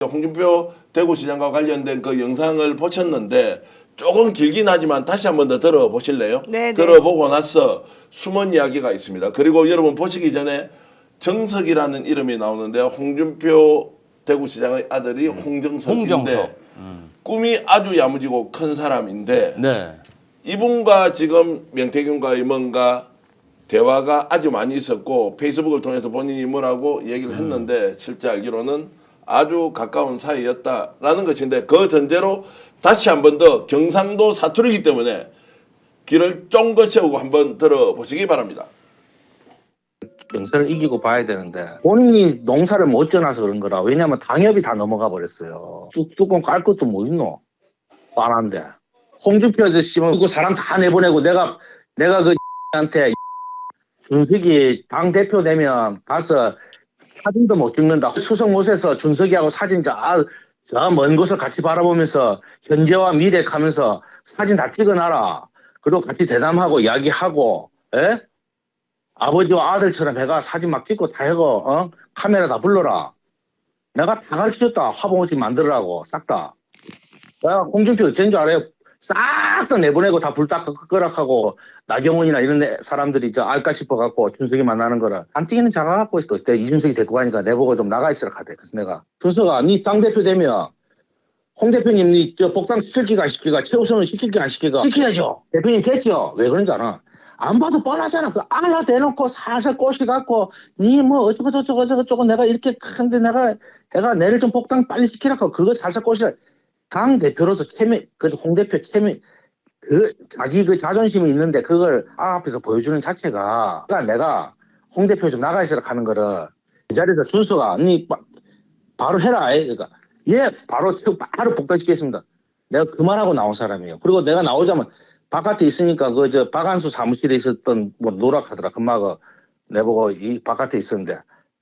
홍준표 대구시장과 관련된 그 영상을 보셨는데 조금 길긴 하지만 다시 한번 더 들어보실래요? 네. 들어보고 나서 숨은 이야기가 있습니다. 그리고 여러분 보시기 전에 정석이라는 이름이 나오는데 홍준표 대구시장의 아들이 홍정석인데 꿈이 아주 야무지고 큰 사람인데 네. 이분과 지금 명태균과의 뭔가 대화가 아주 많이 있었고 페이스북을 통해서 본인이 뭐라고 얘기를 했는데 실제 알기로는 아주 가까운 사이였다라는 것인데 그 전제로 다시 한 번 더 경상도 사투리이기 때문에 귀를 쫑긋 세우고 한번 들어보시기 바랍니다. 영세를 이기고 봐야 되는데 본인이 농사를 못 지어놔서 그런 거라. 왜냐면 당협이 다 넘어가 버렸어요. 뚜껑 깔 것도 뭐 있노? 뻔한데. 홍준표 아저씨 뭐 그 사람 다 내보내고 내가 그 한테 준석이 당 대표 되면 가서 사진도 못 찍는다. 추석 못해서 준석이하고 사진 저 먼 곳을 같이 바라보면서 현재와 미래 가면서 사진 다 찍어놔라. 그리고 같이 대담하고 이야기하고, 에? 아버지와 아들처럼 해가 사진 막 찍고 다 해고, 카메라 다 불러라. 내가 다 가르쳐줬다. 화보지 만들으라고, 싹 다. 내가 홍준표 어쩐 줄 알아요? 싹 다 내보내고 다 불 다 끄락하고, 나경원이나 이런 사람들이 알까 싶어갖고 준석이 만나는 거를 안 뛰기는 작아갖고 그때 이준석이 데리고 가니까 내보고 좀 나가 있으라 하대. 그래서 내가 준석아 니 당대표 되면 홍 대표님 니 저 복당 시킬기가 안 시킬까 최우선을 시킬기가 안 시킬까 시켜야죠. 대표님 됐죠. 왜 그런지 알아? 안 봐도 뻔하잖아. 그 알라 대놓고 살살 꼬시갖고 니 뭐 어쩌고 내가 이렇게 큰데 내가 내를 좀 복당 빨리 시키라고 그거 살살 꼬시라. 당 대표로서 홍 대표 자기 그 자존심이 있는데 그걸 앞에서 보여주는 자체가 그러니까 내가 홍 대표 좀 나가 있으라 하는 거를 이 자리에서 준수가 니 바로 해라. 그러니까 예 바로 복당시키겠습니다. 내가 그 말하고 나온 사람이에요. 그리고 내가 나오자면 바깥에 있으니까 그 저 박한수 사무실에 있었던 뭐 노락하더라. 금마가 내보고 이 바깥에 있었는데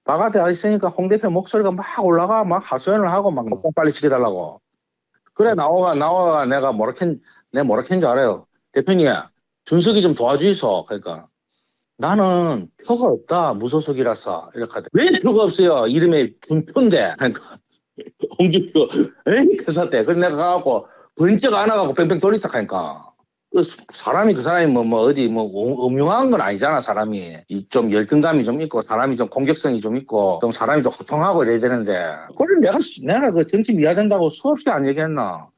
바깥에 있으니까 홍 대표 목소리가 막 올라가 막 하소연을 하고 막 빨리 시켜달라고. 그래 나와가 내가 뭐라 캔 줄 알아요. 대표님, 준석이 좀 도와주이소. 그러니까 나는 표가 없다. 무소속이라서 이렇게 하대. 왜 표가 없어요? 이름에 준표인데. 그러니까 홍준표 회사 때. 그래서 내가 가갖고 번쩍 안아갖고 뺑뺑 돌리다 하니까 그 사람이 어디 음흉한 건 아니잖아. 사람이 좀 열등감이 좀 있고 사람이 좀 공격성이 좀 있고 좀 사람이 좀 호통하고 이래야 되는데 그걸 내가 그 정치 미화된다고 수없이 안 얘기했나?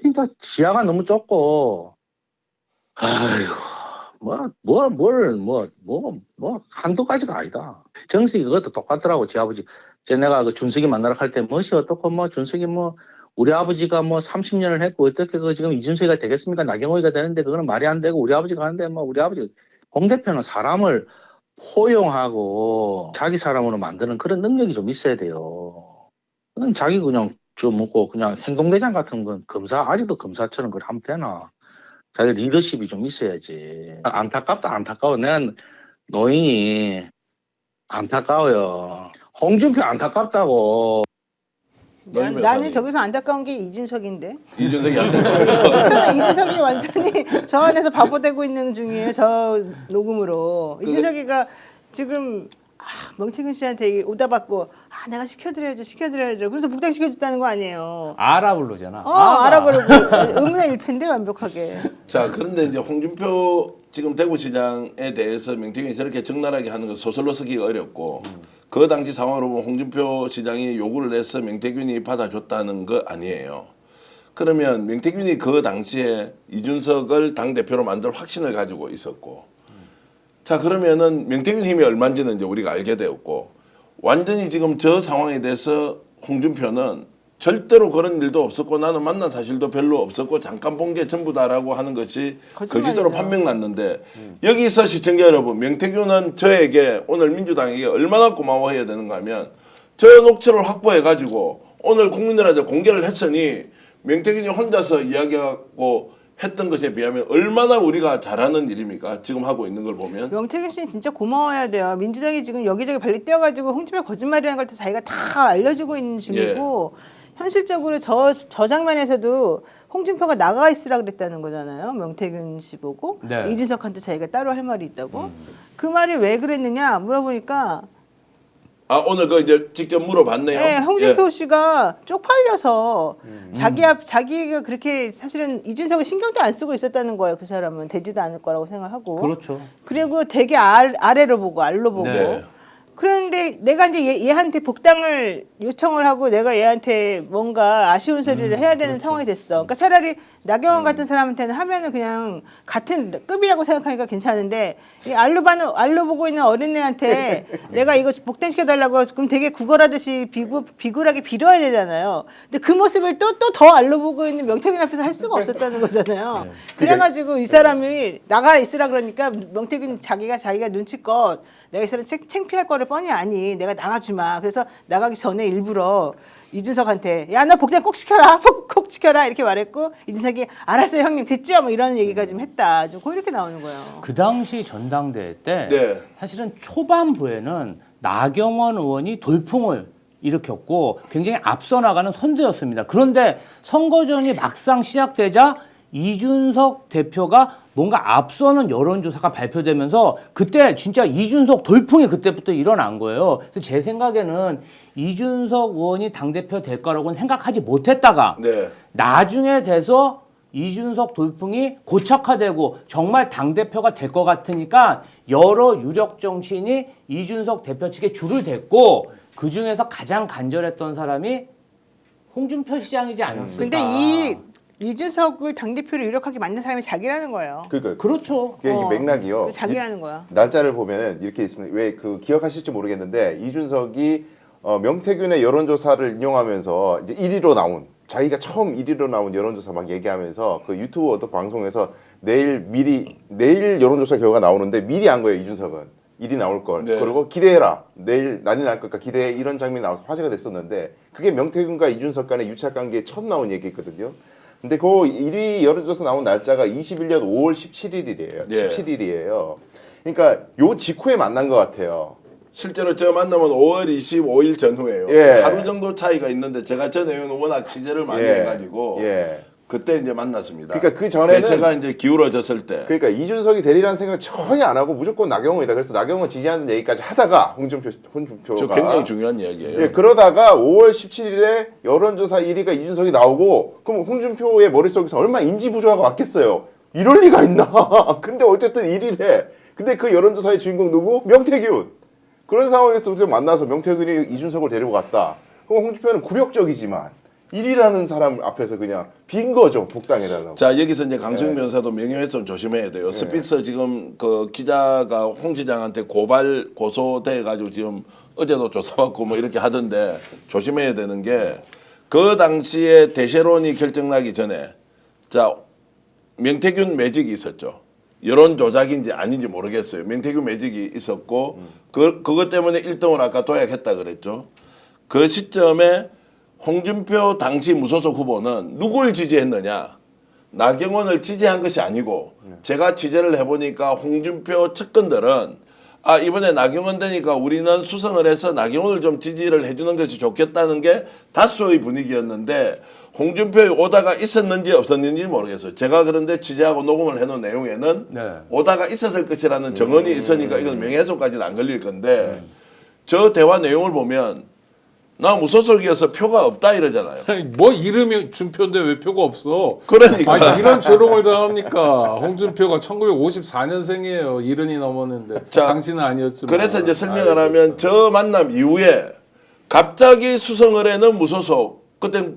진짜 지하가 너무 좁고, 아이고, 한두 가지가 아니다. 정식이 그것도 똑같더라고, 지 아버지. 내가 그 준석이 만나러 갈 때, 멋이 어떻고, 준석이 우리 아버지가 30년을 했고, 어떻게 지금 이준석이가 되겠습니까? 나경원이가 되는데, 그거는 말이 안 되고, 우리 아버지가 하는데, 우리 아버지, 홍 대표는 사람을 포용하고, 자기 사람으로 만드는 그런 능력이 좀 있어야 돼요. 자기 그냥 좀 먹고 그냥 행동대장 같은 건 아직도 검사처럼 그걸 하면 되나? 자기 리더십이 좀 있어야지. 안타까워. 내가 노인이 안타까워요. 홍준표 안타깝다고. 나는 저기서 안타까운 게 이준석인데. 이준석이 안타까워요. 이준석이 완전히 저 안에서 바보되고 있는 중이에요. 저 녹음으로. 이준석이가 지금 명태균 씨한테 오다 받고 내가 시켜드려야죠. 그래서 복당시켜줬다는 거 아니에요. 알아 부르잖아. 알아 그러고 의문의 일패인데 완벽하게. 자 그런데 이제 홍준표 지금 대구시장에 대해서 명태균이 저렇게 적나라하게 하는 건 소설로 쓰기가 어렵고 그 당시 상황으로 보면 홍준표 시장이 요구를 해서 명태균이 받아줬다는 거 아니에요. 그러면 명태균이 그 당시에 이준석을 당대표로 만들 확신을 가지고 있었고 자 그러면은 명태균 힘이 얼마인지는 이제 우리가 알게 되었고 완전히 지금 저 상황에 대해서 홍준표는 절대로 그런 일도 없었고 나는 만난 사실도 별로 없었고 잠깐 본 게 전부다라고 하는 것이 거짓으로 판명났는데 여기서 시청자 여러분 명태균은 저에게 오늘 민주당에게 얼마나 고마워해야 되는가 하면 저 녹취를 확보해가지고 오늘 국민들한테 공개를 했으니 명태균이 혼자서 이야기하고 했던 것에 비하면 얼마나 우리가 잘하는 일입니까? 지금 하고 있는 걸 보면. 명태균 씨는 진짜 고마워해야 돼요. 민주당이 지금 여기저기 발리 뛰어가지고 홍준표 거짓말이라는 걸 자기가 다 알려주고 있는 중이고 현실적으로 저 장면에서도 홍준표가 나가 있으라 그랬다는 거잖아요. 명태균 씨 보고 이준석한테 자기가 따로 할 말이 있다고. 그 말이 왜 그랬느냐 물어보니까 아 오늘 그 이제 직접 물어봤네요. 네, 홍준표 예. 씨가 쪽팔려서 자기가 그렇게 사실은 이준석을 신경도 안 쓰고 있었다는 거예요. 그 사람은 되지도 않을 거라고 생각하고. 그렇죠. 그리고 되게 아래로 보고 알로 보고. 네. 그런데 내가 이제 얘한테 복당을 요청을 하고 내가 얘한테 뭔가 아쉬운 소리를 해야 되는 상황이 됐어. 그러니까 차라리 나경원 같은 사람한테는 하면은 그냥 같은 급이라고 생각하니까 괜찮은데 이 알로 보고 있는 어린애한테 내가 이거 복당시켜 달라고 그럼 되게 구걸하듯이 비굴하게 빌어야 되잖아요. 근데 그 모습을 또 더 알로 보고 있는 명태균 앞에서 할 수가 없었다는 거잖아요. 그래가지고 이 사람이 나가라 있으라 그러니까 명태균 자기가 눈치껏 내가 이 사람 창피할 거를 뻔히 아니. 내가 나가주마. 그래서 나가기 전에 일부러 이준석한테 야 너 복당 꼭 시켜라. 꼭 시켜라. 이렇게 말했고 이준석이 알았어요 형님 됐죠? 뭐 이런 얘기가 좀 했다. 좀 이렇게 나오는 거예요. 그 당시 전당대회 때 네. 사실은 초반부에는 나경원 의원이 돌풍을 일으켰고 굉장히 앞서 나가는 선두였습니다. 그런데 선거전이 막상 시작되자 이준석 대표가 뭔가 앞서는 여론조사가 발표되면서 그때 진짜 이준석 돌풍이 그때부터 일어난 거예요. 그래서 제 생각에는 이준석 의원이 당대표 될 거라고는 생각하지 못했다가 네. 나중에 돼서 이준석 돌풍이 고착화되고 정말 당대표가 될 것 같으니까 여러 유력 정치인이 이준석 대표 측에 줄을 댔고 그중에서 가장 간절했던 사람이 홍준표 시장이지 않았을까. 근데 이 이준석을 당대표로 유력하게 만든 사람이 자기라는 거예요. 그러니까 그렇죠. 그게 이 맥락이요. 자기라는 거야. 날짜를 보면은 이렇게 있습니다. 왜 그 기억하실지 모르겠는데 이준석이 명태균의 여론조사를 인용하면서 이제 1위로 나온 자기가 처음 1위로 나온 여론조사 막 얘기하면서 그 유튜브 어떤 방송에서 내일 여론조사 결과가 나오는데 미리 안 거예요. 이준석은 1위 나올 걸. 네. 그리고 기대해라. 내일 난리 날 거니까 기대해. 이런 장면이 나와서 화제가 됐었는데 그게 명태균과 이준석 간의 유착 관계에 처음 나온 얘기였거든요. 근데 그 1위 여론조사 나온 날짜가 21년 5월 17일이래요. 예. 17일이에요. 그러니까 요 직후에 만난 것 같아요. 실제로 저 만남은 5월 25일 전후예요. 예. 하루 정도 차이가 있는데 제가 저 내용은 워낙 취재를 많이 예. 해가지고 예. 그때 이제 만났습니다. 그러니까 그 전에는 대체가 이제 기울어졌을 때. 그러니까 이준석이 되리라는 생각 전혀 안 하고 무조건 나경원이다. 그래서 나경원 지지하는 얘기까지 하다가 홍준표가 저 굉장히 중요한 이야기예요. 예, 그러다가 5월 17일에 여론조사 1위가 이준석이 나오고 그럼 홍준표의 머릿속에서 얼마나 인지부조화가 왔겠어요. 이럴 리가 있나. 근데 어쨌든 1위래. 근데 그 여론조사의 주인공 누구? 명태균. 그런 상황에서 만나서 명태균이 이준석을 데리고 갔다. 그럼 홍준표는 굴욕적이지만 1위라는 사람 앞에서 그냥 빈 거죠. 복당해달라고. 자 여기서 이제 강승윤 변호사도 명예훼손 조심해야 돼요. 스픽스 지금 그 기자가 홍 시장한테 고소돼 가지고 지금 어제도 조사받고 뭐 이렇게 하던데 조심해야 되는 게 그 당시에 대세론이 결정나기 전에 자 명태균 매직이 있었죠. 여론 조작인지 아닌지 모르겠어요. 명태균 매직이 있었고 그것 때문에 1등을 아까 도약했다 그랬죠. 그 시점에 홍준표 당시 무소속 후보는 누굴 지지했느냐? 나경원을 지지한 것이 아니고 제가 취재를 해보니까 홍준표 측근들은 아 이번에 나경원 되니까 우리는 수성을 해서 나경원을 좀 지지를 해주는 것이 좋겠다는 게 다수의 분위기였는데 홍준표에 오다가 있었는지 없었는지 모르겠어요. 제가 그런데 취재하고 녹음을 해놓은 내용에는 네. 오다가 있었을 것이라는 정언이 있으니까 이건 명예훼손까지는 안 걸릴 건데 저 대화 내용을 보면 나 무소속이어서 표가 없다 이러잖아요. 아니, 뭐 이름이 준표인데 왜 표가 없어? 그러니까. 아니, 이런 조롱을 당합니까? 홍준표가 1954년생이에요. 70이 넘었는데 자, 당신은 아니었지만. 그래서 이제 설명을 아이고, 하면 저 만남 이후에 갑자기 수성을에는 무소속 그때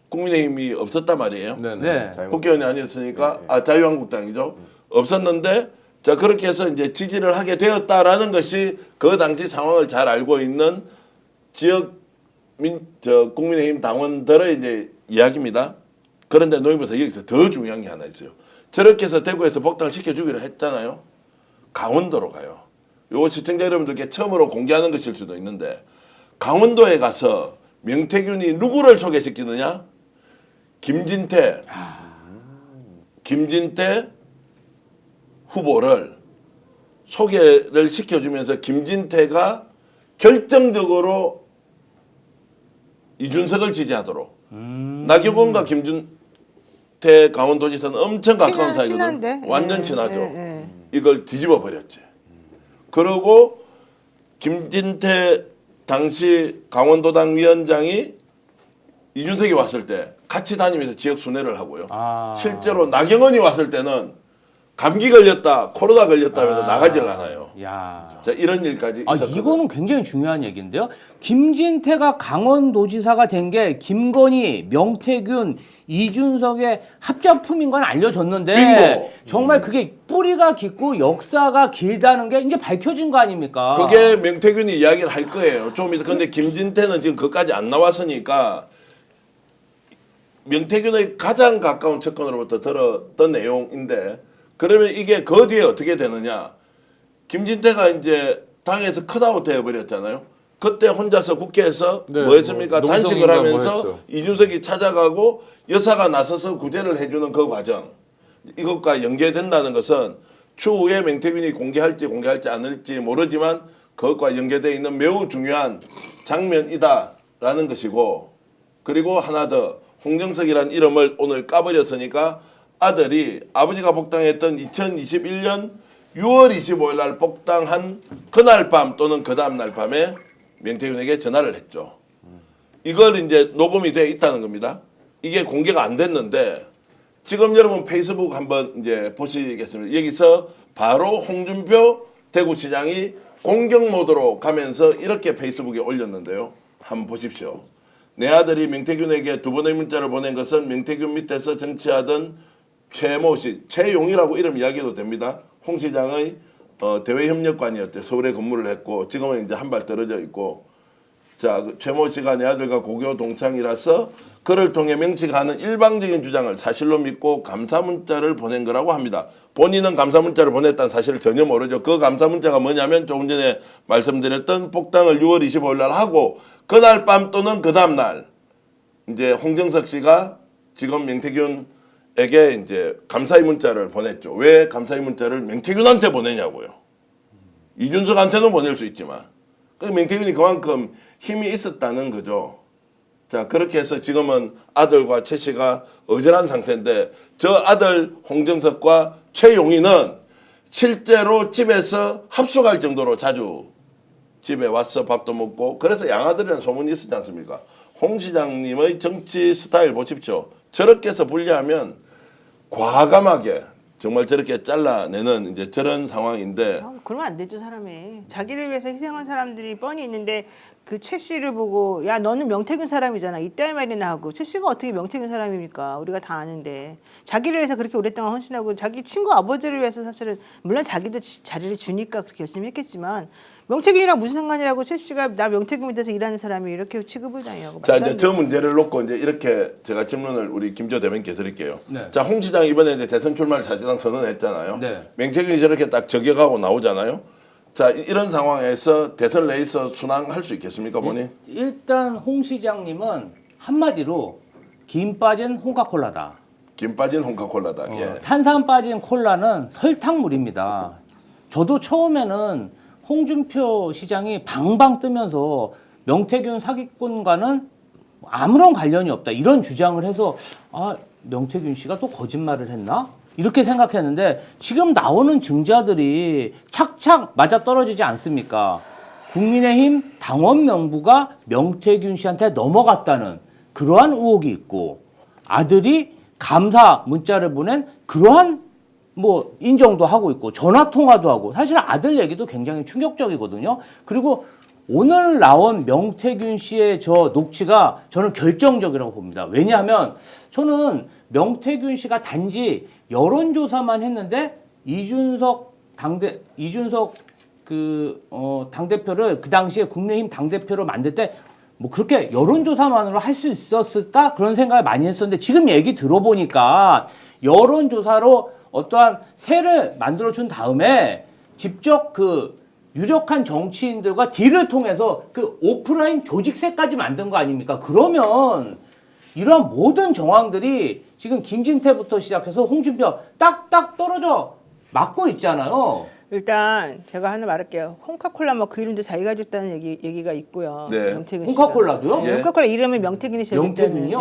국민의힘이 없었단 말이에요. 네네. 네. 국회의원이 아니었으니까 자유한국당이죠. 없었는데 자 그렇게 해서 이제 지지를 하게 되었다라는 것이 그 당시 상황을 잘 알고 있는 지역 국민의힘 당원들의 이제 이야기입니다. 그런데 노인부터 여기서 더 중요한 게 하나 있어요. 저렇게 해서 대구에서 복당을 시켜주기로 했잖아요. 강원도로 가요. 요거 시청자 여러분들께 처음으로 공개하는 것일 수도 있는데 강원도에 가서 명태균이 누구를 소개시키느냐? 김진태 후보를 소개를 시켜주면서 김진태가 결정적으로 이준석을 지지하도록 나경원과 김진태 강원도지사는 엄청 가까운 사이거든. 친한데? 완전 예, 친하죠. 예, 예. 이걸 뒤집어 버렸지. 그리고 김진태 당시 강원도당 위원장이 이준석이 왔을 때 같이 다니면서 지역 순회를 하고요. 아. 실제로 나경원이 왔을 때는 감기 걸렸다, 코로나 걸렸다 하면서 나가질 않아요. 야. 자, 이런 일까지 아, 있었거든요. 이거는 굉장히 중요한 얘기인데요. 김진태가 강원도지사가 된 게 김건희, 명태균, 이준석의 합작품인 건 알려졌는데 빙고. 정말 그게 뿌리가 깊고 역사가 길다는 게 이제 밝혀진 거 아닙니까? 그게 명태균이 이야기를 할 거예요. 좀 이따. 근데 김진태는 지금 그까지 안 나왔으니까 명태균의 가장 가까운 측근으로부터 들었던 내용인데, 그러면 이게 그 뒤에 어떻게 되느냐? 김진태가 이제 당에서 컷아웃 해버렸잖아요. 그때 혼자서 국회에서 네, 뭐 했습니까? 뭐 단식을 농성인가 뭐 하면서 했죠. 이준석이 찾아가고 여사가 나서서 구제를 해주는 그 과정, 이것과 연계된다는 것은 추후에 명태균이 공개할지 않을지 모르지만 그것과 연계되어 있는 매우 중요한 장면이다라는 것이고, 그리고 하나 더, 홍정석이라는 이름을 오늘 까버렸으니까 아들이 아버지가 복당했던 2021년 6월 25일 날 복당한 그날 밤 또는 그 다음 날 밤에 명태균에게 전화를 했죠. 이걸 이제 녹음이 돼 있다는 겁니다. 이게 공개가 안 됐는데 지금 여러분 페이스북 한번 이제 보시겠습니다. 여기서 바로 홍준표 대구시장이 공격 모드로 가면서 이렇게 페이스북에 올렸는데요. 한번 보십시오. 내 아들이 명태균에게 2번의 문자를 보낸 것은 명태균 밑에서 정치하던 최모 씨, 최용이라고 이름 이야기해도 됩니다. 홍 시장의 대외협력관이었대요. 서울에 근무를 했고 지금은 이제 한 발 떨어져 있고, 자, 그 최모 씨가 내 아들과 고교 동창이라서 그를 통해 명식하는 일방적인 주장을 사실로 믿고 감사 문자를 보낸 거라고 합니다. 본인은 감사 문자를 보냈다는 사실을 전혀 모르죠. 그 감사 문자가 뭐냐면 조금 전에 말씀드렸던 복당을 6월 25일 날 하고 그날 밤 또는 그 다음 날 이제 홍정석 씨가 지금 명태균에게 이제 감사의 문자를 보냈죠. 왜 감사의 문자를 명태균한테 보내냐고요. 이준석한테는 보낼 수 있지만 그 명태균이 그만큼 힘이 있었다는 거죠. 자, 그렇게 해서 지금은 아들과 최 씨가 어절한 상태인데, 저 아들 홍정석과 최용희는 실제로 집에서 합숙할 정도로 자주 집에 와서 밥도 먹고, 그래서 양아들이라는 소문이 있었지 않습니까? 홍 시장님의 정치 스타일 보십시오. 저렇게 해서 분리하면 과감하게 정말 저렇게 잘라내는 이제 저런 상황인데, 그러면 안 되죠. 사람이 자기를 위해서 희생한 사람들이 뻔히 있는데 그 최 씨를 보고 야 너는 명태균 사람이잖아 이따위 말이나 하고, 최 씨가 어떻게 명태균 사람입니까? 우리가 다 아는데. 자기를 위해서 그렇게 오랫동안 헌신하고 자기 친구 아버지를 위해서 사실은 물론 자기도 자리를 주니까 그렇게 열심히 했겠지만 명태균이랑 무슨 상관이라고 최 씨가 나 명태균 밑에서 일하는 사람이 이렇게 취급을 당해요. 자, 이제 저 문제를 놓고 이제 이렇게 제가 질문을 우리 김조 대변인께 드릴게요. 네. 자, 홍 시장 이번에 이제 대선 출마를 사실상 선언했잖아요. 네. 명태균이 저렇게 딱 저격하고 나오잖아요. 자, 이런 상황에서 대선 레이스 순항할 수 있겠습니까, 본인? 일단 홍 시장님은 한마디로 김 빠진 홍카콜라다. 김 빠진 홍카콜라다. 예. 탄산 빠진 콜라는 설탕물입니다. 저도 처음에는 홍준표 시장이 방방 뜨면서 명태균 사기꾼과는 아무런 관련이 없다 이런 주장을 해서 아 명태균 씨가 또 거짓말을 했나? 이렇게 생각했는데 지금 나오는 증자들이 착착 맞아떨어지지 않습니까? 국민의힘 당원 명부가 명태균 씨한테 넘어갔다는 그러한 의혹이 있고, 아들이 감사 문자를 보낸 그러한 뭐 인정도 하고 있고 전화 통화도 하고, 사실 아들 얘기도 굉장히 충격적이거든요. 그리고 오늘 나온 명태균 씨의 저 녹취가 저는 결정적이라고 봅니다. 왜냐하면 저는 명태균 씨가 단지 여론조사만 했는데 이준석 당대표를 그 당시에 국민의힘 당대표로 만들 때 뭐 그렇게 여론조사만으로 할 수 있었을까? 그런 생각을 많이 했었는데 지금 얘기 들어보니까 여론조사로 어떠한 세를 만들어준 다음에 직접 그 유력한 정치인들과 딜을 통해서 그 오프라인 조직세까지 만든 거 아닙니까? 그러면 이러한 모든 정황들이 지금 김진태부터 시작해서 홍준표 딱딱 떨어져 맞고 있잖아요. 일단 제가 하나 말할게요. 홍카콜라 뭐 그 이름도 자기가 줬다는 얘기가 있고요. 네. 명태균 씨가. 홍카콜라도요? 네, 홍카콜라 이름은 명태균이 지었다는. 명태균이요?